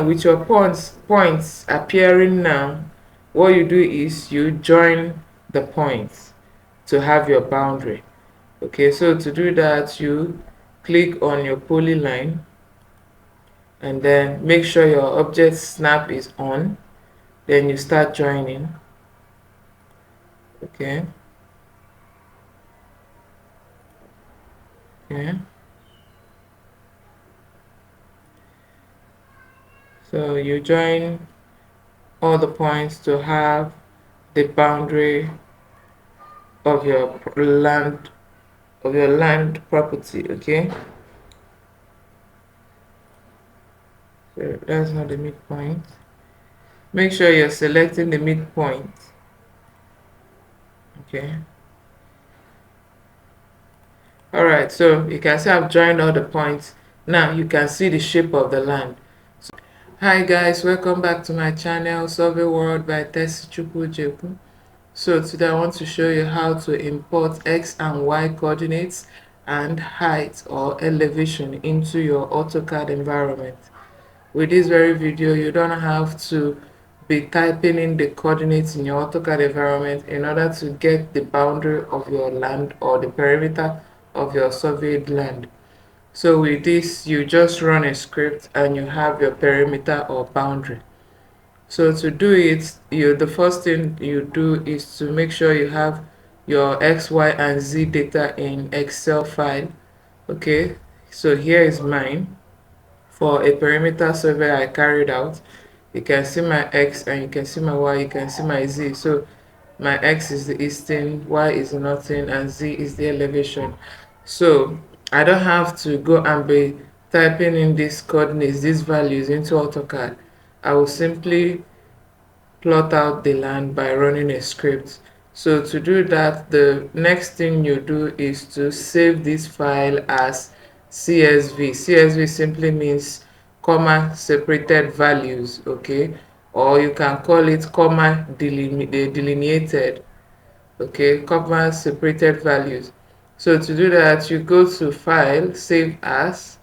Now with your points appearing now, what you do is you join the points to have your boundary. Okay, so to do that, you click on your polyline and then make sure your object snap is on. Then you start joining. Okay. Okay. So you join all the points to have the boundary of your land property. Okay. So that's not the midpoint. Make sure you're selecting the midpoint. Okay. Alright, so you can see I've joined all the points. Now you can see the shape of the land. Hi guys, welcome back to my channel, Survey World by Tesi Chukwujeku. So today I want to show you how to import X and Y coordinates and height or elevation into your AutoCAD environment. With this very video, you don't have to be typing in the coordinates in your AutoCAD environment in order to get the boundary of your land or the perimeter of your surveyed land. So with this, you just run a script and you have your perimeter or boundary. So to do it, the first thing you do is to make sure you have your X, Y, and Z data in Excel file. Okay, so here is mine. For a perimeter survey I carried out, you can see my X and you can see my Y, you can see my Z. So my X is the easting, Y is the northern, and Z is the elevation. So I don't have to go and be typing in these coordinates, these values into AutoCAD. I will simply plot out the land by running a script. So to do that, the next thing you do is to save this file as CSV. CSV simply means comma separated values, okay? Or you can call it comma delineated, okay? Comma separated values. So to do that, you go to File, Save As.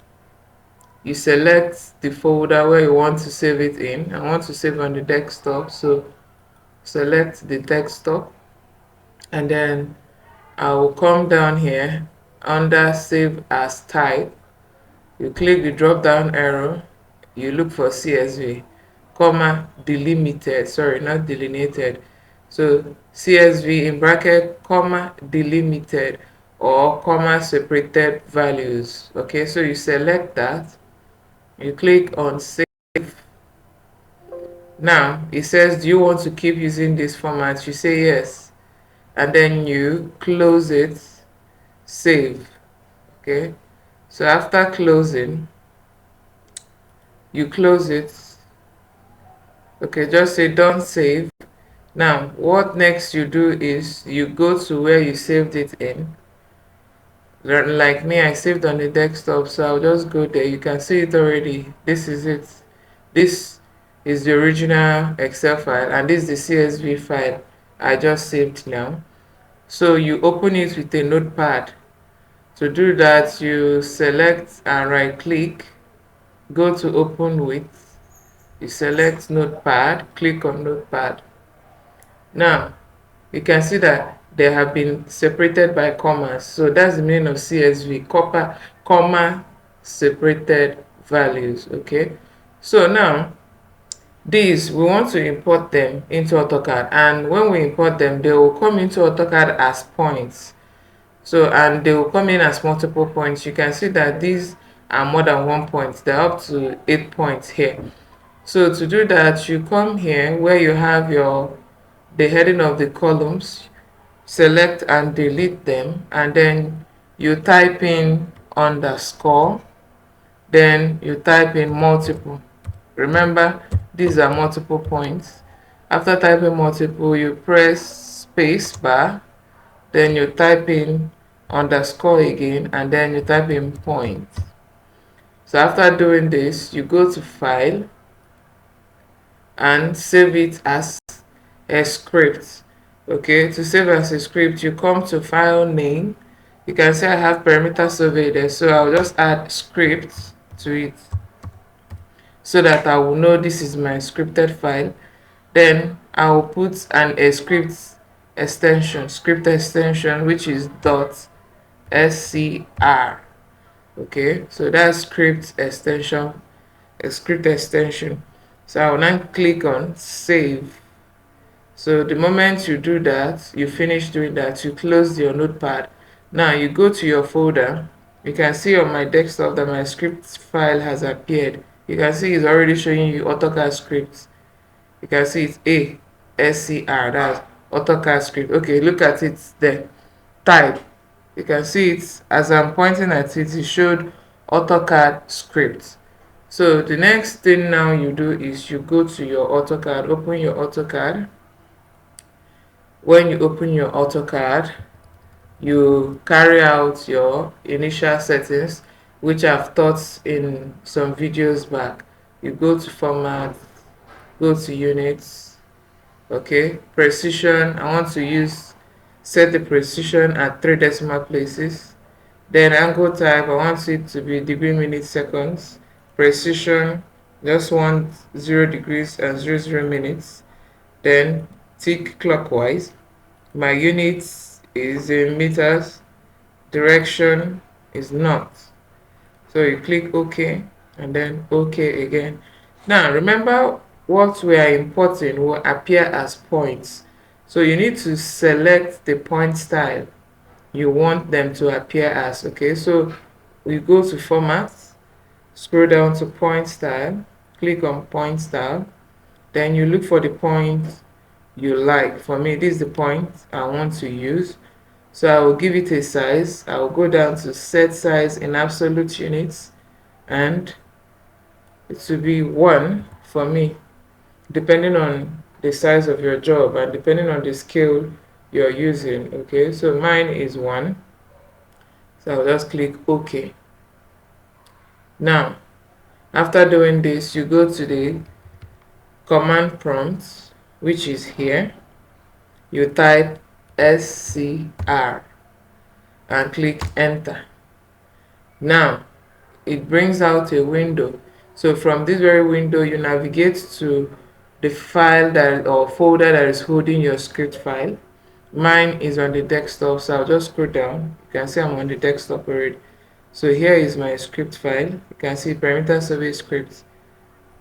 You select the folder where you want to save it in. I want to save on the desktop, so select the desktop, and then I will come down here under Save As Type. You click the drop down arrow, you look for CSV, comma delimited, sorry, not delineated. So CSV in bracket, comma delimited or comma separated values. Okay, so you select that, you click on Save. Now it says, do you want to keep using this format? You say yes, and then you close it, save. Okay, so after closing, you close it. Okay, just say don't save. Now what next you do is you go to where you saved it in. Like me, I saved on the desktop, so I'll just go there. You can see it already. This is it. This is the original Excel file, and this is the CSV file I just saved now. So you open it with a notepad. To do that, you select and right click, go to open with, you select notepad, click on notepad. Now you can see that they have been separated by commas. So that's the meaning of CSV, comma separated values. Okay, so now these we want to import them into AutoCAD, and when we import them, they will come into AutoCAD as points. So, and they will come in as multiple points. You can see that these are more than 1 point. They're up to 8 points here. So to do that, you come here where you have the heading of the columns, select and delete them, and then you type in underscore, then you type in multiple. Remember, these are multiple points. After typing multiple, you press space bar, then you type in underscore again, and then you type in point. So after doing this, you go to File and save it as a script. Okay, to save as a script, you come to File Name. You can see I have perimeter survey there, so I'll just add script to it. so that I will know this is my scripted file. Then I will put a script extension, which is .scr. Okay, so that's script extension. So I will now click on save. So the moment you do that, you finish doing that, you close your notepad. Now you go to your folder. You can see on my desktop that my script file has appeared. You can see it's already showing you AutoCAD scripts. You can see it's ASCR, that's AutoCAD script. Okay, look at it there. Type. You can see it as I'm pointing at it, it showed AutoCAD script. So the next thing now you do is you go to your AutoCAD, open your AutoCAD. When you open your AutoCAD, you carry out your initial settings, which I've taught in some videos back. You go to format, go to units, okay, precision. I want to set the precision at 3 decimal places. Then angle type, I want it to be degree, minutes, seconds. Precision, just want 0 degrees and 00 minutes. Then tick clockwise. My units is in meters, direction is north. So you click OK and then OK again. Now remember, what we are importing will appear as points. So you need to select the point style you want them to appear as. Okay, so we go to format, scroll down to point style, click on point style, then you look for the point you like. For me, this is the point I want to use, so I will give it a size. I will go down to set size in absolute units, and it will be 1 for me, depending on the size of your job and depending on the scale you're using. Okay, so mine is 1, so I'll just click OK. Now after doing this, you go to the command prompt, which is here. You type SCR and click enter. Now it brings out a window. So from this very window, you navigate to the file or folder that is holding your script file. Mine is on the desktop, so I'll just scroll down. You can see I'm on the desktop already. So here is my script file. You can see perimeter survey script.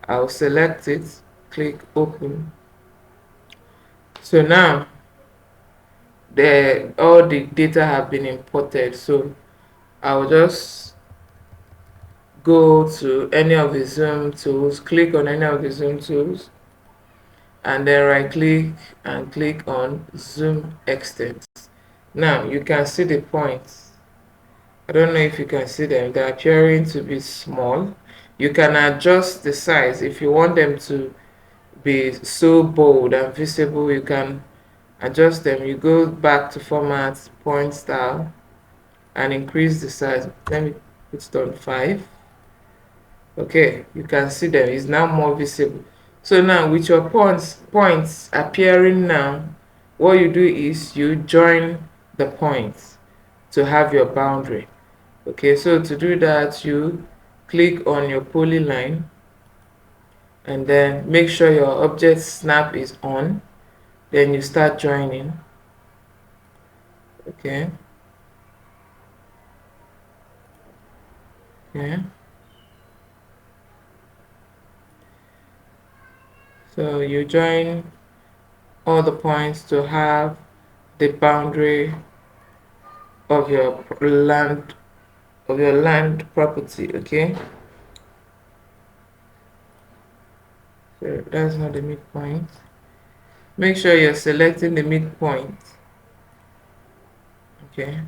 I'll select it, click open. So now all the data have been imported. So I'll just go to any of the zoom tools, click on any of the zoom tools, and then right click and click on zoom extent. Now you can see the points. I don't know if you can see them. They're appearing to be small. You can adjust the size if you want them to be so bold and visible. You can adjust them. You go back to format, point style, and increase the size. Let me put it on 5. Okay, you can see them. It's now more visible. So now with your points appearing now, what you do is you join the points to have your boundary. Okay, so to do that, you click on your polyline and then make sure your object snap is on. Then you start joining. Okay. Yeah. So you join all the points to have the boundary of your land property. Okay. So that's not the midpoint. Make sure you're selecting the midpoint. Okay.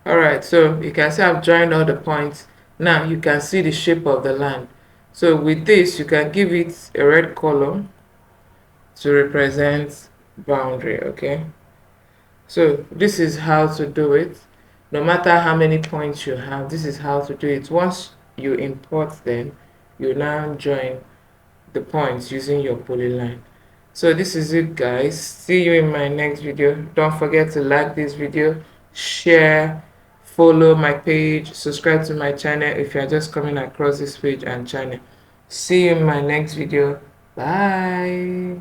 Alright, so you can see I've joined all the points. Now you can see the shape of the land. So with this, you can give it a red color to represent boundary. Okay. So this is how to do it. No matter how many points you have, this is how to do it. Once you import them, you now join the points using your polyline. So this is it, guys. See you in my next video. Don't forget to like this video, share, follow my page, subscribe to my channel if you're just coming across this page and channel. See you in my next video. Bye.